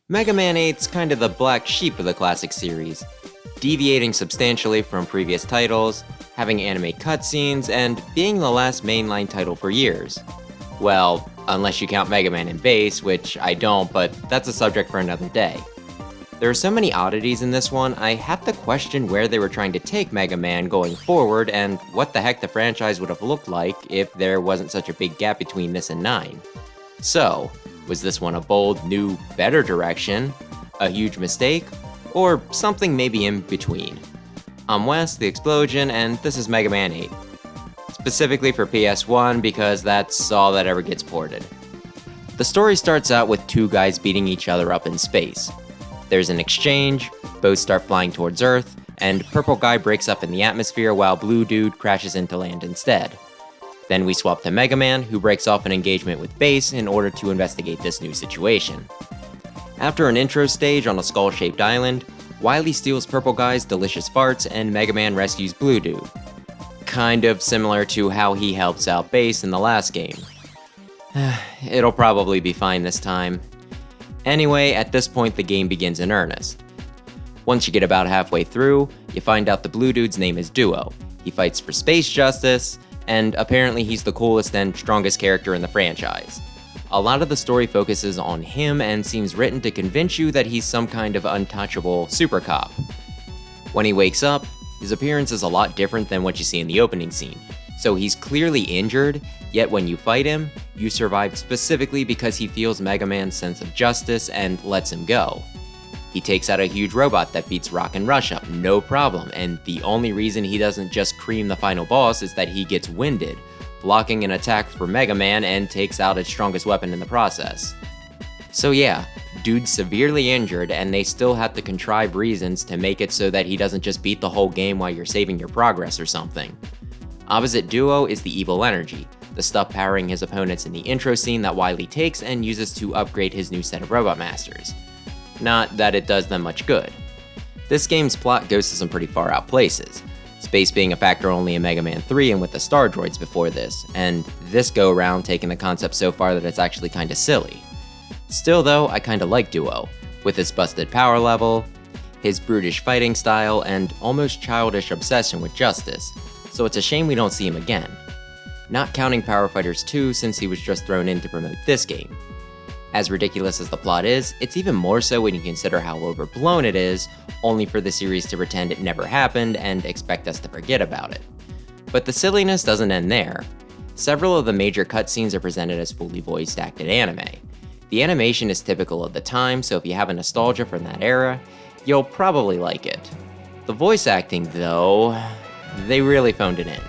Mega Man 8's kind of the black sheep of the classic series, deviating substantially from previous titles, having anime cutscenes, and being the last mainline title for years. Well, unless you count Mega Man and Bass, which I don't, but that's a subject for another day. There are so many oddities in this one, I have to question where they were trying to take Mega Man going forward and what the heck the franchise would have looked like if there wasn't such a big gap between this and 9. So, was this one a bold, new, better direction, a huge mistake, or something maybe in between? I'm Wes, the Explosion, and this is Mega Man 8. Specifically for PS1 because that's all that ever gets ported. The story starts out with two guys beating each other up in space. There's an exchange, both start flying towards Earth, and Purple Guy breaks up in the atmosphere while Blue Dude crashes into land instead. Then we swap to Mega Man, who breaks off an engagement with Bass in order to investigate this new situation. After an intro stage on a skull-shaped island, Wily steals Purple Guy's delicious farts and Mega Man rescues Blue Dude. Kind of similar to how he helps out Bass in the last game. It'll probably be fine this time. Anyway, at this point the game begins in earnest. Once you get about halfway through, you find out the Blue Dude's name is Duo. He fights for space justice, and apparently he's the coolest and strongest character in the franchise. A lot of the story focuses on him and seems written to convince you that he's some kind of untouchable super cop. When he wakes up, his appearance is a lot different than what you see in the opening scene. So he's clearly injured, yet when you fight him, you survive specifically because he feels Mega Man's sense of justice and lets him go. He takes out a huge robot that beats Rock and Rush up, no problem, and the only reason he doesn't just cream the final boss is that he gets winded, blocking an attack for Mega Man and takes out its strongest weapon in the process. So yeah, dude's severely injured and they still have to contrive reasons to make it so that he doesn't just beat the whole game while you're saving your progress or something. Opposite Duo is the Evil Energy, the stuff powering his opponents in the intro scene that Wily takes and uses to upgrade his new set of Robot Masters. Not that it does them much good. This game's plot goes to some pretty far out places, space being a factor only in Mega Man 3 and with the Star Droids before this, and this go-round taking the concept so far that it's actually kinda silly. Still though, I kinda like Duo, with his busted power level, his brutish fighting style, and almost childish obsession with justice, so it's a shame we don't see him again. Not counting Power Fighters 2 since he was just thrown in to promote this game. As ridiculous as the plot is, it's even more so when you consider how overblown it is, only for the series to pretend it never happened and expect us to forget about it. But the silliness doesn't end there. Several of the major cutscenes are presented as fully voice acted anime. The animation is typical of the time, so if you have a nostalgia from that era, you'll probably like it. The voice acting, though, they really phoned it in.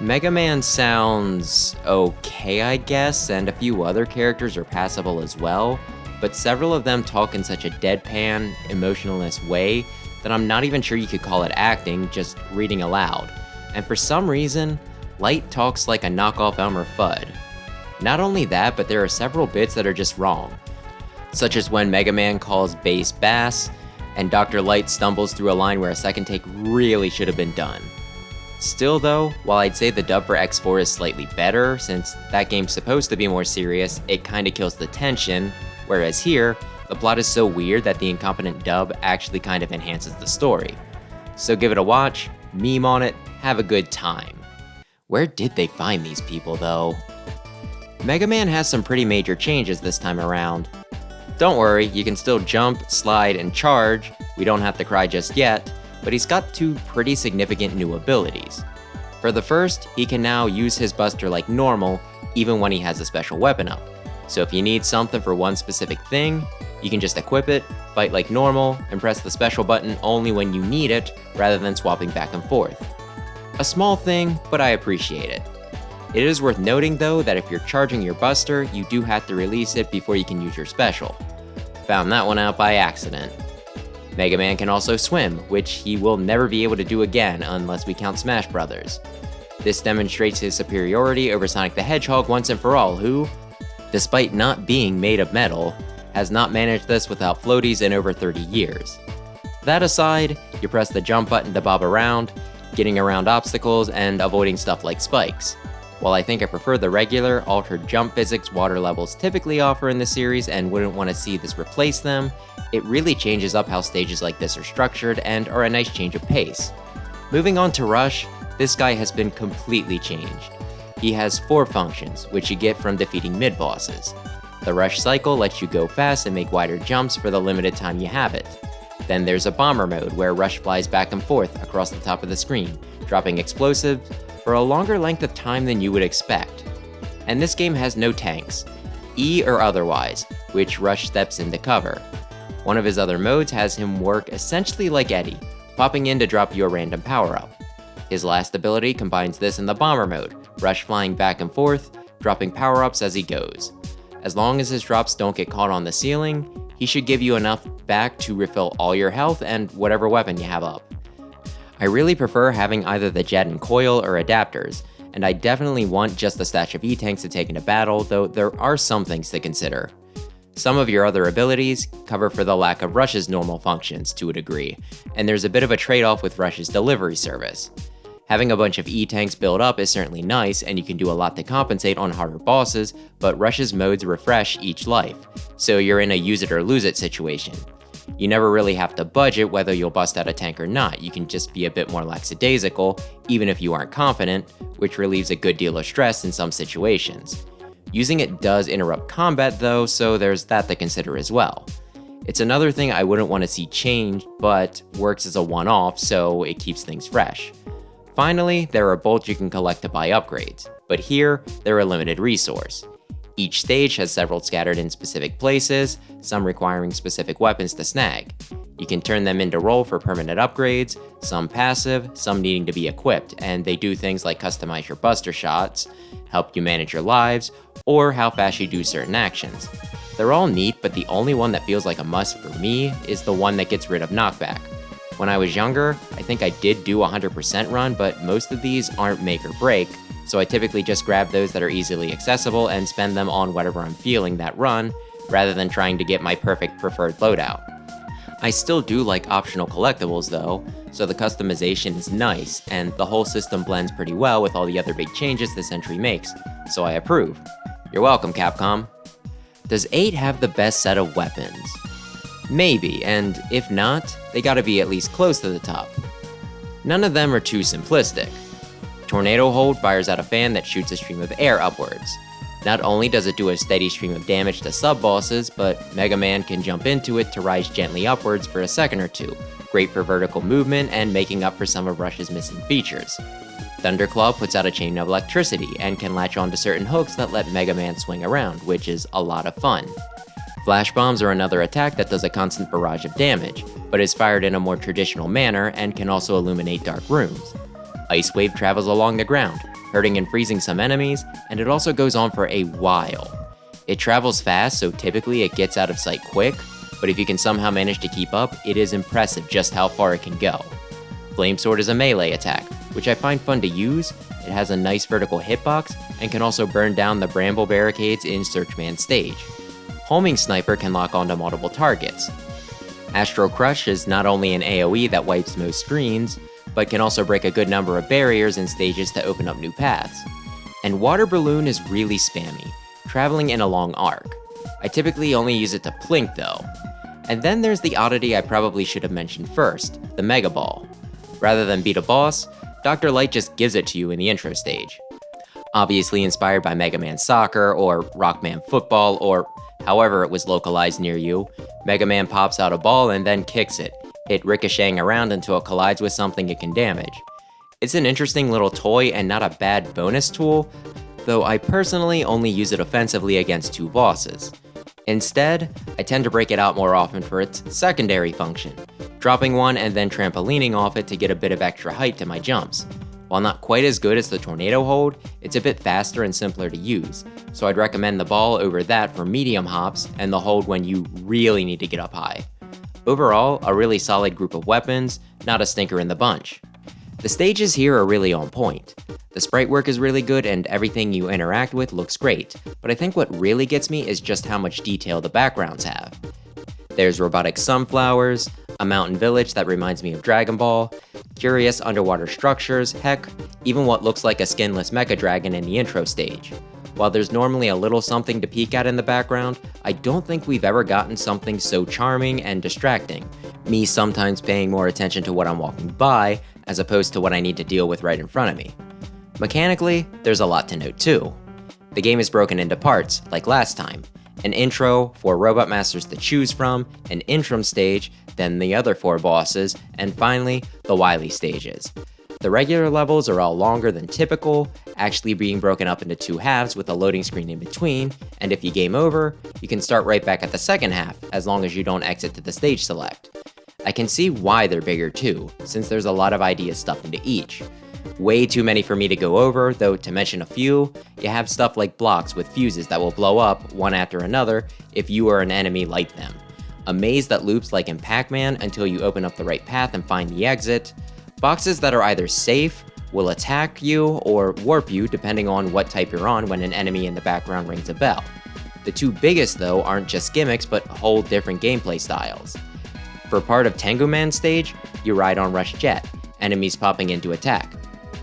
Mega Man sounds okay, I guess, and a few other characters are passable as well, but several of them talk in such a deadpan, emotionless way that I'm not even sure you could call it acting, just reading aloud. And for some reason, Light talks like a knockoff Elmer Fudd. Not only that, but there are several bits that are just wrong, such as when Mega Man calls Bass Bass, and Dr. Light stumbles through a line where a second take really should have been done. Still though, while I'd say the dub for X4 is slightly better, since that game's supposed to be more serious, it kinda kills the tension, whereas here, the plot is so weird that the incompetent dub actually kind of enhances the story. So give it a watch, meme on it, have a good time. Where did they find these people though? Mega Man has some pretty major changes this time around. Don't worry, you can still jump, slide, and charge, we don't have to cry just yet, but he's got two pretty significant new abilities. For the first, he can now use his buster like normal, even when he has a special weapon up. So if you need something for one specific thing, you can just equip it, fight like normal, and press the special button only when you need it, rather than swapping back and forth. A small thing, but I appreciate it. It is worth noting though that if you're charging your buster, you do have to release it before you can use your special. Found that one out by accident. Mega Man can also swim, which he will never be able to do again unless we count Smash Brothers. This demonstrates his superiority over Sonic the Hedgehog once and for all, who, despite not being made of metal, has not managed this without floaties in over 30 years. That aside, you press the jump button to bob around, getting around obstacles and avoiding stuff like spikes. While I think I prefer the regular, altered jump physics water levels typically offer in the series and wouldn't want to see this replace them, it really changes up how stages like this are structured and are a nice change of pace. Moving on to Rush, this guy has been completely changed. He has 4 functions, which you get from defeating mid-bosses. The Rush cycle lets you go fast and make wider jumps for the limited time you have it. Then there's a bomber mode where Rush flies back and forth across the top of the screen, dropping explosives for a longer length of time than you would expect. And this game has no tanks, E or otherwise, which Rush steps in to cover. One of his other modes has him work essentially like Eddie, popping in to drop you a random power-up. His last ability combines this in the bomber mode, Rush flying back and forth, dropping power-ups as he goes. As long as his drops don't get caught on the ceiling, he should give you enough back to refill all your health and whatever weapon you have up. I really prefer having either the jet and coil or adapters, and I definitely want just a stash of E-tanks to take into battle, though there are some things to consider. Some of your other abilities cover for the lack of Rush's normal functions to a degree, and there's a bit of a trade-off with Rush's delivery service. Having a bunch of E-tanks build up is certainly nice, and you can do a lot to compensate on harder bosses, but Rush's modes refresh each life, so you're in a use it or lose it situation. You never really have to budget whether you'll bust out a tank or not, you can just be a bit more lackadaisical, even if you aren't confident, which relieves a good deal of stress in some situations. Using it does interrupt combat though, so there's that to consider as well. It's another thing I wouldn't want to see changed, but works as a one-off, so it keeps things fresh. Finally, there are bolts you can collect to buy upgrades, but here, they're a limited resource. Each stage has several scattered in specific places, some requiring specific weapons to snag. You can turn them into roll for permanent upgrades, some passive, some needing to be equipped, and they do things like customize your buster shots, help you manage your lives, or how fast you do certain actions. They're all neat, but the only one that feels like a must for me is the one that gets rid of knockback. When I was younger, I think I did do a 100% run, but most of these aren't make or break, so I typically just grab those that are easily accessible and spend them on whatever I'm feeling that run, rather than trying to get my perfect preferred loadout. I still do like optional collectibles though, so the customization is nice, and the whole system blends pretty well with all the other big changes this entry makes, so I approve. You're welcome, Capcom. Does 8 have the best set of weapons? Maybe, and if not, they gotta be at least close to the top. None of them are too simplistic. Tornado Hold fires out a fan that shoots a stream of air upwards. Not only does it do a steady stream of damage to sub-bosses, but Mega Man can jump into it to rise gently upwards for a second or two, great for vertical movement and making up for some of Rush's missing features. Thunderclaw puts out a chain of electricity and can latch onto certain hooks that let Mega Man swing around, which is a lot of fun. Flash bombs are another attack that does a constant barrage of damage, but is fired in a more traditional manner and can also illuminate dark rooms. Ice Wave travels along the ground, hurting and freezing some enemies, and it also goes on for a while. It travels fast, so typically it gets out of sight quick, but if you can somehow manage to keep up, it is impressive just how far it can go. Flame Sword is a melee attack, which I find fun to use. It has a nice vertical hitbox, and can also burn down the bramble barricades in Searchman's stage. Homing Sniper can lock onto multiple targets. Astral Crush is not only an AoE that wipes most screens, but can also break a good number of barriers in stages to open up new paths. And Water Balloon is really spammy, traveling in a long arc. I typically only use it to plink though. And then there's the oddity I probably should have mentioned first, the Mega Ball. Rather than beat a boss, Dr. Light just gives it to you in the intro stage. Obviously inspired by Mega Man Soccer or Rockman Football or however it was localized near you, Mega Man pops out a ball and then kicks it, it ricocheting around until it collides with something it can damage. It's an interesting little toy and not a bad bonus tool, though I personally only use it offensively against 2 bosses. Instead, I tend to break it out more often for its secondary function, dropping one and then trampolining off it to get a bit of extra height to my jumps. While not quite as good as the Tornado Hold, it's a bit faster and simpler to use, so I'd recommend the ball over that for medium hops and the hold when you really need to get up high. Overall, a really solid group of weapons, not a stinker in the bunch. The stages here are really on point. The sprite work is really good and everything you interact with looks great, but I think what really gets me is just how much detail the backgrounds have. There's robotic sunflowers, a mountain village that reminds me of Dragon Ball, curious underwater structures, heck, even what looks like a skinless mecha dragon in the intro stage. While there's normally a little something to peek at in the background, I don't think we've ever gotten something so charming and distracting, me sometimes paying more attention to what I'm walking by, as opposed to what I need to deal with right in front of me. Mechanically, there's a lot to note too. The game is broken into parts, like last time. An intro, 4 robot masters to choose from, an interim stage, then the other 4 bosses, and finally, the wily stages. The regular levels are all longer than typical, actually being broken up into 2 halves with a loading screen in between, and if you game over, you can start right back at the second half, as long as you don't exit to the stage select. I can see why they're bigger too, since there's a lot of ideas stuffed into each. Way too many for me to go over, though to mention a few, you have stuff like blocks with fuses that will blow up, one after another, if you or an enemy light them. A maze that loops like in Pac-Man until you open up the right path and find the exit. Boxes that are either safe, will attack you, or warp you depending on what type you're on when an enemy in the background rings a bell. The 2 biggest though aren't just gimmicks but whole different gameplay styles. For part of Tengu Man's stage, you ride on Rush Jet, enemies popping in to attack.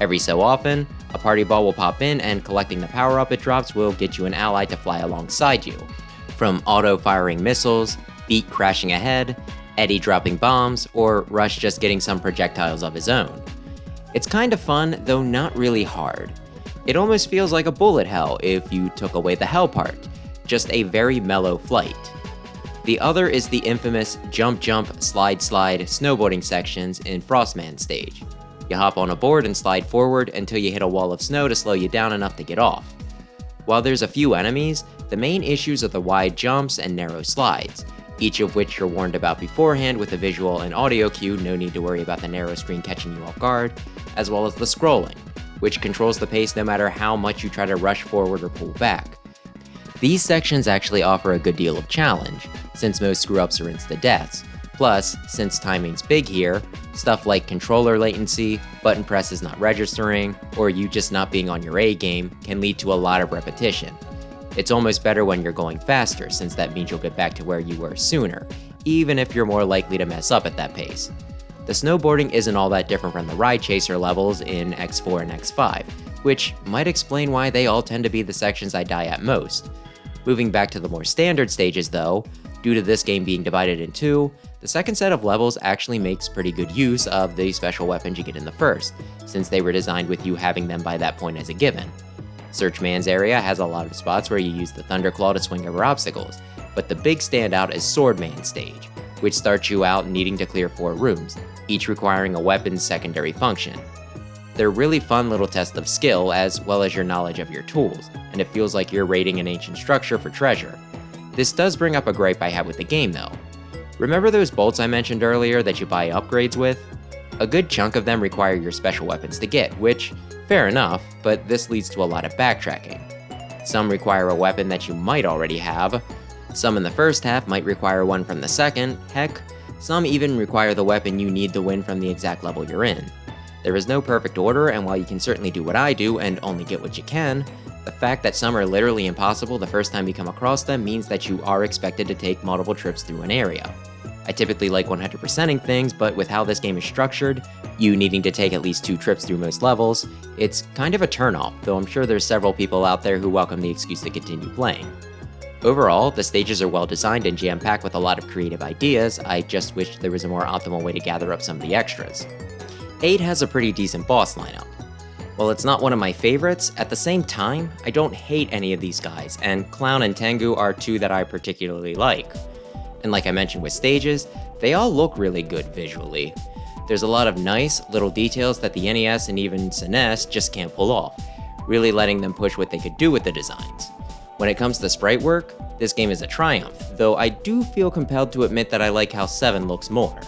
Every so often, a party ball will pop in and collecting the power-up it drops will get you an ally to fly alongside you. From auto-firing missiles, Beat crashing ahead, Eddie dropping bombs, or Rush just getting some projectiles of his own. It's kind of fun, though not really hard. It almost feels like a bullet hell if you took away the hell part, just a very mellow flight. The other is the infamous jump jump, slide slide snowboarding sections in Frostman stage. You hop on a board and slide forward until you hit a wall of snow to slow you down enough to get off. While there's a few enemies, the main issues are the wide jumps and narrow slides, each of which you're warned about beforehand with a visual and audio cue, no need to worry about the narrow screen catching you off guard, as well as the scrolling, which controls the pace no matter how much you try to rush forward or pull back. These sections actually offer a good deal of challenge, since most screw-ups are insta-deaths. Plus, since timing's big here, stuff like controller latency, button presses not registering, or you just not being on your A game can lead to a lot of repetition. It's almost better when you're going faster, since that means you'll get back to where you were sooner, even if you're more likely to mess up at that pace. The snowboarding isn't all that different from the ride chaser levels in X4 and X5, which might explain why they all tend to be the sections I die at most. Moving back to the more standard stages though, due to this game being divided in 2, the second set of levels actually makes pretty good use of the special weapons you get in the first, since they were designed with you having them by that point as a given. Searchman's area has a lot of spots where you use the Thunderclaw to swing over obstacles, but the big standout is Swordman's stage, which starts you out needing to clear 4 rooms, each requiring a weapon's secondary function. They're really fun little tests of skill as well as your knowledge of your tools, and it feels like you're raiding an ancient structure for treasure. This does bring up a gripe I have with the game though. Remember those bolts I mentioned earlier that you buy upgrades with? A good chunk of them require your special weapons to get, which, fair enough, but this leads to a lot of backtracking. Some require a weapon that you might already have, some in the first half might require one from the second, heck, some even require the weapon you need to win from the exact level you're in. There is no perfect order, and while you can certainly do what I do and only get what you can, the fact that some are literally impossible the first time you come across them means that you are expected to take multiple trips through an area. I typically like 100%ing things, but with how this game is structured, you needing to take at least 2 trips through most levels, it's kind of a turnoff, though I'm sure there's several people out there who welcome the excuse to continue playing. Overall, the stages are well designed and jam-packed with a lot of creative ideas. I just wish there was a more optimal way to gather up some of the extras. 8 has a pretty decent boss lineup. While it's not one of my favorites, at the same time, I don't hate any of these guys, and Clown and Tengu are 2 that I particularly like. And like I mentioned with stages, they all look really good visually. There's a lot of nice little details that the NES and even SNES just can't pull off, really letting them push what they could do with the designs. When it comes to sprite work, this game is a triumph, though I do feel compelled to admit that I like how 7 looks more.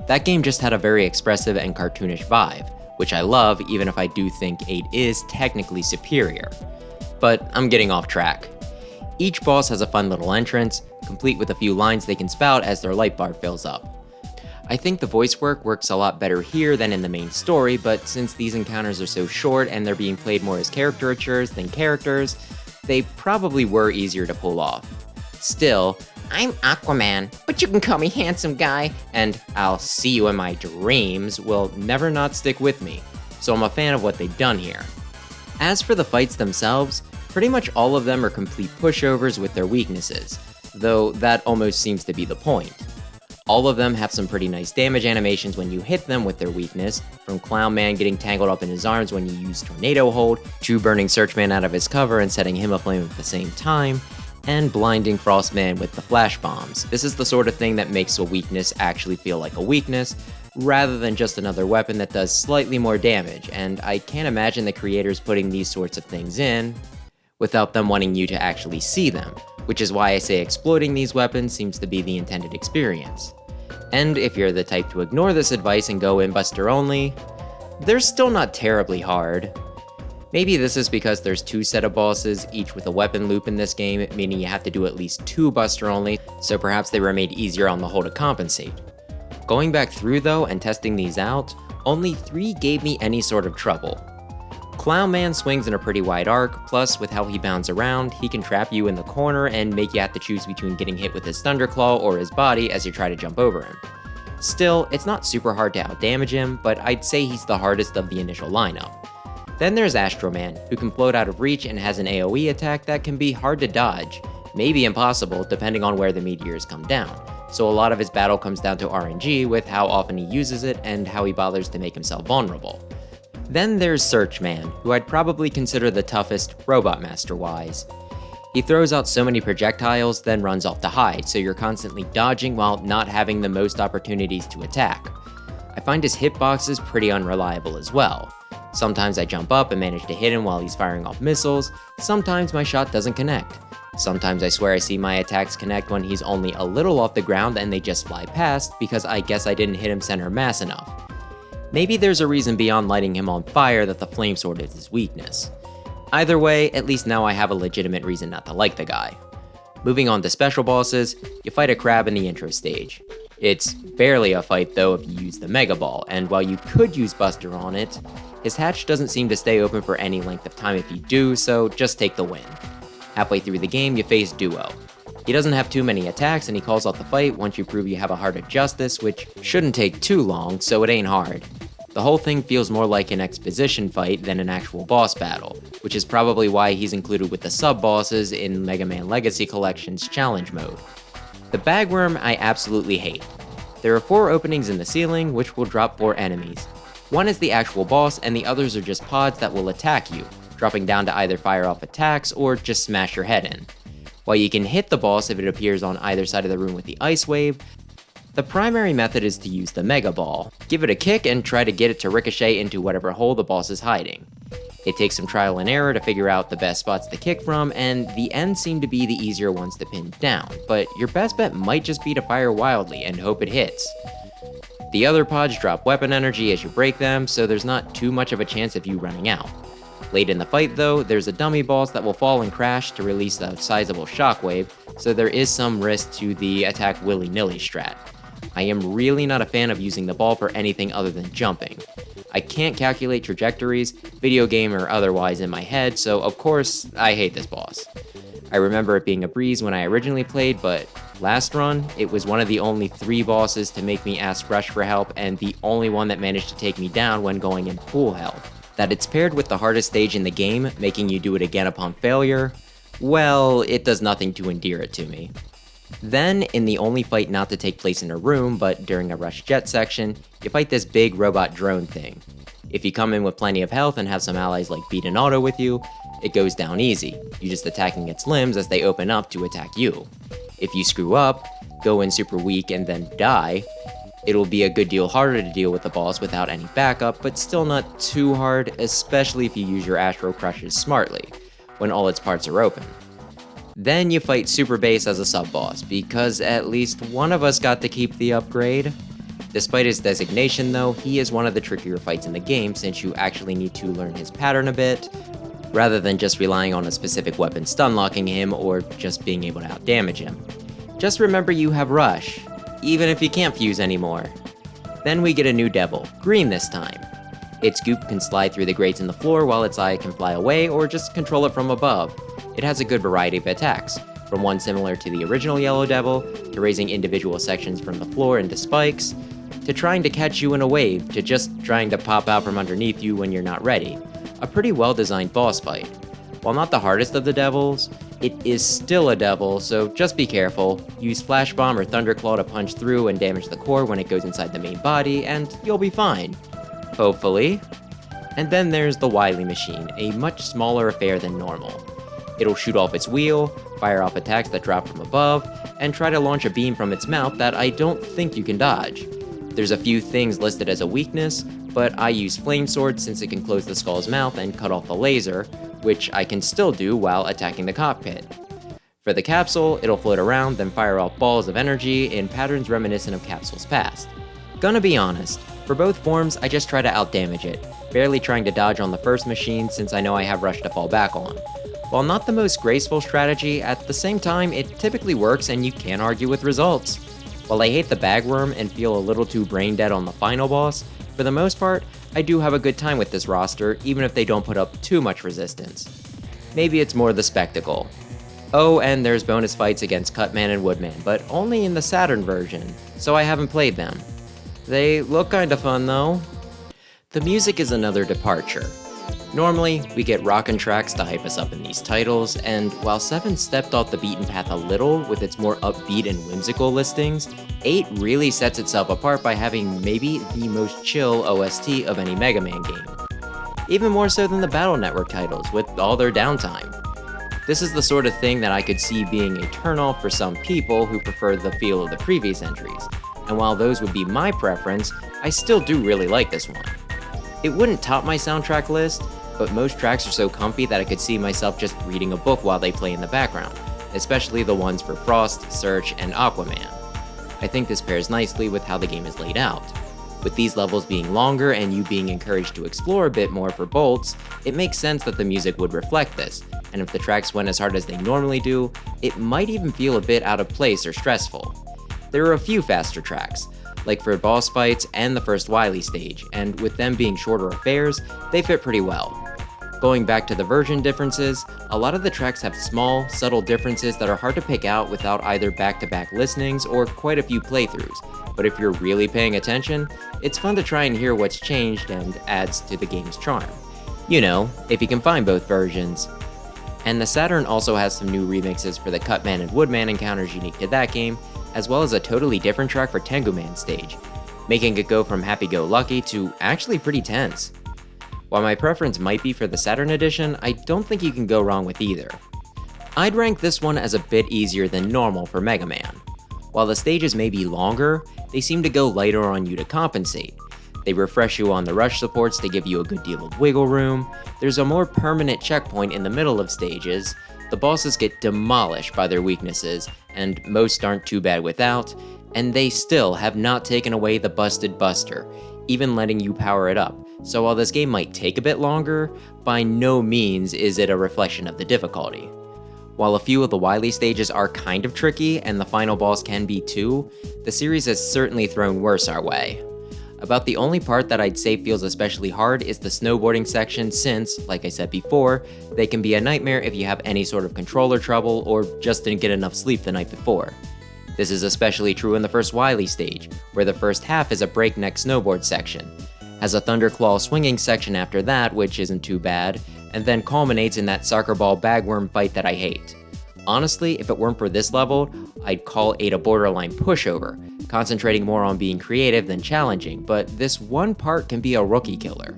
That game just had a very expressive and cartoonish vibe, which I love even if I do think 8 is technically superior. But I'm getting off track. Each boss has a fun little entrance, complete with a few lines they can spout as their light bar fills up. I think the voice work works a lot better here than in the main story, but since these encounters are so short and they're being played more as caricatures than characters, they probably were easier to pull off. Still, "I'm Aquaman, but you can call me handsome guy," and "I'll see you in my dreams" will never not stick with me. so I'm a fan of what they've done here. As for the fights themselves, pretty much all of them are complete pushovers with their weaknesses, though that almost seems to be the point. All of them have some pretty nice damage animations when you hit them with their weakness, from Clown Man getting tangled up in his arms when you use Tornado Hold, to burning Searchman out of his cover and setting him aflame at the same time, and blinding Frostman with the flash bombs. This is the sort of thing that makes a weakness actually feel like a weakness, rather than just another weapon that does slightly more damage, and I can't imagine the creators putting these sorts of things in without them wanting you to actually see them, which is why I say exploiting these weapons seems to be the intended experience. And if you're the type to ignore this advice and go in Buster only, they're still not terribly hard. Maybe this is because there's 2 set of bosses, each with a weapon loop in this game, meaning you have to do at least 2 Buster only, so perhaps they were made easier on the whole to compensate. Going back through though and testing these out, only 3 gave me any sort of trouble. Clown Man swings in a pretty wide arc, plus with how he bounds around, he can trap you in the corner and make you have to choose between getting hit with his Thunderclaw or his body as you try to jump over him. Still, it's not super hard to outdamage him, but I'd say he's the hardest of the initial lineup. Then there's Astro Man, who can float out of reach and has an AoE attack that can be hard to dodge, maybe impossible depending on where the meteors come down, so a lot of his battle comes down to RNG with how often he uses it and how he bothers to make himself vulnerable. Then there's Searchman, who I'd probably consider the toughest Robot Master-wise. He throws out so many projectiles, then runs off to hide, so you're constantly dodging while not having the most opportunities to attack. I find his hitboxes pretty unreliable as well. Sometimes I jump up and manage to hit him while he's firing off missiles, sometimes my shot doesn't connect. Sometimes I swear I see my attacks connect when he's only a little off the ground and they just fly past because I guess I didn't hit him center mass enough. Maybe there's a reason beyond lighting him on fire that the flame sword is his weakness. Either way, at least now I have a legitimate reason not to like the guy. Moving on to special bosses, you fight a crab in the intro stage. It's barely a fight though if you use the Mega Ball, and while you could use Buster on it, his hatch doesn't seem to stay open for any length of time if you do, so just take the win. Halfway through the game, you face Duo. He doesn't have too many attacks and he calls out the fight once you prove you have a heart of justice, which shouldn't take too long, so it ain't hard. The whole thing feels more like an exposition fight than an actual boss battle, which is probably why he's included with the sub-bosses in Mega Man Legacy Collection's challenge mode. The Bagworm I absolutely hate. There are 4 openings in the ceiling, which will drop 4 enemies. One is the actual boss, and the others are just pods that will attack you, dropping down to either fire off attacks or just smash your head in. While you can hit the boss if it appears on either side of the room with the Ice Wave, the primary method is to use the Mega Ball. Give it a kick and try to get it to ricochet into whatever hole the boss is hiding. It takes some trial and error to figure out the best spots to kick from, and the ends seem to be the easier ones to pin down, but your best bet might just be to fire wildly and hope it hits. The other pods drop weapon energy as you break them, so there's not too much of a chance of you running out. Late in the fight though, there's a dummy boss that will fall and crash to release a sizable shockwave, so there is some risk to the attack willy-nilly strat. I am really not a fan of using the ball for anything other than jumping. I can't calculate trajectories, video game or otherwise in my head, so of course, I hate this boss. I remember it being a breeze when I originally played, but last run, it was one of the only 3 bosses to make me ask Rush for help and the only one that managed to take me down when going in full health. That it's paired with the hardest stage in the game, making you do it again upon failure, well, it does nothing to endear it to me. Then, in the only fight not to take place in a room, but during a Rush Jet section, you fight this big robot drone thing. If you come in with plenty of health and have some allies like Beat and Auto with you, it goes down easy, you just attacking its limbs as they open up to attack you. If you screw up, go in super weak and then die, it'll be a good deal harder to deal with the boss without any backup, but still not too hard, especially if you use your Astro Crushes smartly, when all its parts are open. Then you fight Super Bass as a sub-boss, because at least one of us got to keep the upgrade. Despite his designation though, he is one of the trickier fights in the game since you actually need to learn his pattern a bit, rather than just relying on a specific weapon stun-locking him or just being able to outdamage him. Just remember you have Rush, even if you can't fuse anymore. Then we get a new devil, Green this time. Its goop can slide through the grates in the floor while its eye can fly away or just control it from above. It has a good variety of attacks, from one similar to the original Yellow Devil, to raising individual sections from the floor into spikes, to trying to catch you in a wave, to just trying to pop out from underneath you when you're not ready. A pretty well-designed boss fight. While not the hardest of the devils, it is still a devil, so just be careful. Use Flash Bomb or Thunderclaw to punch through and damage the core when it goes inside the main body, and you'll be fine. Hopefully. And then there's the Wily Machine, a much smaller affair than normal. It'll shoot off its wheel, fire off attacks that drop from above, and try to launch a beam from its mouth that I don't think you can dodge. There's a few things listed as a weakness, but I use Flame Sword since it can close the skull's mouth and cut off the laser, which I can still do while attacking the cockpit. For the capsule, it'll float around, then fire off balls of energy in patterns reminiscent of capsules past. Gonna be honest, for both forms I just try to outdamage it, barely trying to dodge on the first machine since I know I have Rush to fall back on. While not the most graceful strategy, at the same time it typically works and you can't argue with results. While I hate the bagworm and feel a little too brain dead on the final boss, for the most part, I do have a good time with this roster, even if they don't put up too much resistance. Maybe it's more the spectacle. Oh, and there's bonus fights against Cutman and Woodman, but only in the Saturn version, so I haven't played them. They look kinda fun though. The music is another departure. Normally, we get rockin' tracks to hype us up in these titles, and while 7 stepped off the beaten path a little with its more upbeat and whimsical listings, 8 really sets itself apart by having maybe the most chill OST of any Mega Man game. Even more so than the Battle Network titles, with all their downtime. This is the sort of thing that I could see being a turnoff for some people who prefer the feel of the previous entries, and while those would be my preference, I still do really like this one. It wouldn't top my soundtrack list, but most tracks are so comfy that I could see myself just reading a book while they play in the background, especially the ones for Frost, Search, and Aquaman. I think this pairs nicely with how the game is laid out. With these levels being longer and you being encouraged to explore a bit more for bolts, it makes sense that the music would reflect this, and if the tracks went as hard as they normally do, it might even feel a bit out of place or stressful. There are a few faster tracks, like for boss fights and the first Wily stage, and with them being shorter affairs, they fit pretty well. Going back to the version differences, a lot of the tracks have small, subtle differences that are hard to pick out without either back-to-back listenings or quite a few playthroughs, but if you're really paying attention, it's fun to try and hear what's changed and adds to the game's charm. You know, if you can find both versions. And the Saturn also has some new remixes for the Cutman and Woodman encounters unique to that game, as well as a totally different track for Tengu Man stage, making it go from happy-go-lucky to actually pretty tense. While my preference might be for the Saturn edition, I don't think you can go wrong with either. I'd rank this one as a bit easier than normal for Mega Man. While the stages may be longer, they seem to go lighter on you to compensate. They refresh you on the rush supports to give you a good deal of wiggle room, there's a more permanent checkpoint in the middle of stages, the bosses get demolished by their weaknesses, and most aren't too bad without, and they still have not taken away the Busted Buster, even letting you power it up. So while this game might take a bit longer, by no means is it a reflection of the difficulty. While a few of the Wily stages are kind of tricky, and the final boss can be too, the series has certainly thrown worse our way. About the only part that I'd say feels especially hard is the snowboarding section since, like I said before, they can be a nightmare if you have any sort of controller trouble or just didn't get enough sleep the night before. This is especially true in the first Wily stage, where the first half is a breakneck snowboard section, has a Thunderclaw swinging section after that, which isn't too bad, and then culminates in that soccer ball bagworm fight that I hate. Honestly, if it weren't for this level, I'd call 8 a borderline pushover, concentrating more on being creative than challenging, but this one part can be a rookie killer.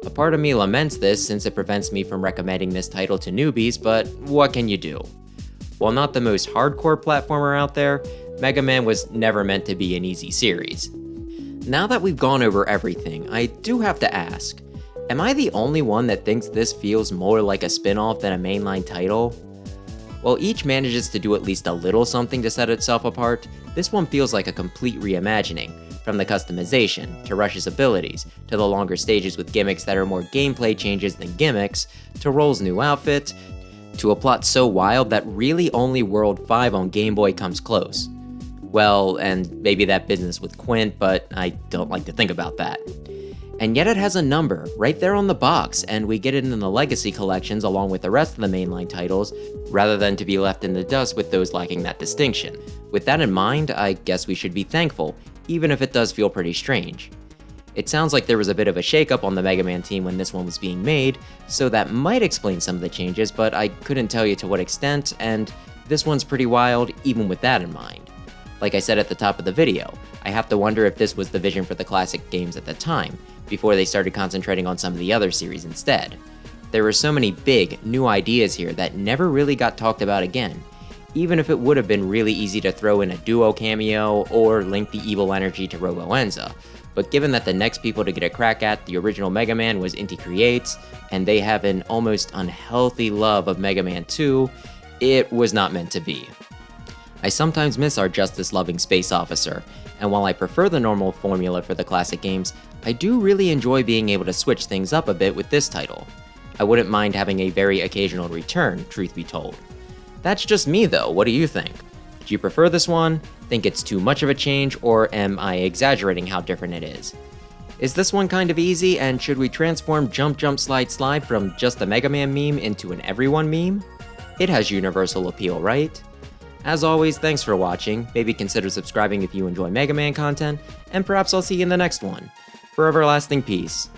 A part of me laments this since it prevents me from recommending this title to newbies, but what can you do? While not the most hardcore platformer out there, Mega Man was never meant to be an easy series. Now that we've gone over everything, I do have to ask, am I the only one that thinks this feels more like a spin-off than a mainline title? While each manages to do at least a little something to set itself apart, this one feels like a complete reimagining, from the customization, to Rush's abilities, to the longer stages with gimmicks that are more gameplay changes than gimmicks, to Roll's new outfit, to a plot so wild that really only World 5 on Game Boy comes close. Well, and maybe that business with Quint, but I don't like to think about that. And yet it has a number, right there on the box, and we get it in the Legacy collections along with the rest of the mainline titles, rather than to be left in the dust with those lacking that distinction. With that in mind, I guess we should be thankful, even if it does feel pretty strange. It sounds like there was a bit of a shakeup on the Mega Man team when this one was being made, so that might explain some of the changes, but I couldn't tell you to what extent, and this one's pretty wild even with that in mind. Like I said at the top of the video, I have to wonder if this was the vision for the classic games at the time, before they started concentrating on some of the other series instead. There were so many big, new ideas here that never really got talked about again, even if it would have been really easy to throw in a duo cameo or link the evil energy to Robo-Enza. But given that the next people to get a crack at the original Mega Man was Inti Creates, and they have an almost unhealthy love of Mega Man 2, it was not meant to be. I sometimes miss our justice-loving space officer, and while I prefer the normal formula for the classic games, I do really enjoy being able to switch things up a bit with this title. I wouldn't mind having a very occasional return, truth be told. That's just me though, what do you think? Do you prefer this one, think it's too much of a change, or am I exaggerating how different it is? Is this one kind of easy, and should we transform Jump Jump Slide Slide from just a Mega Man meme into an everyone meme? It has universal appeal, right? As always, thanks for watching, maybe consider subscribing if you enjoy Mega Man content, and perhaps I'll see you in the next one. For everlasting peace.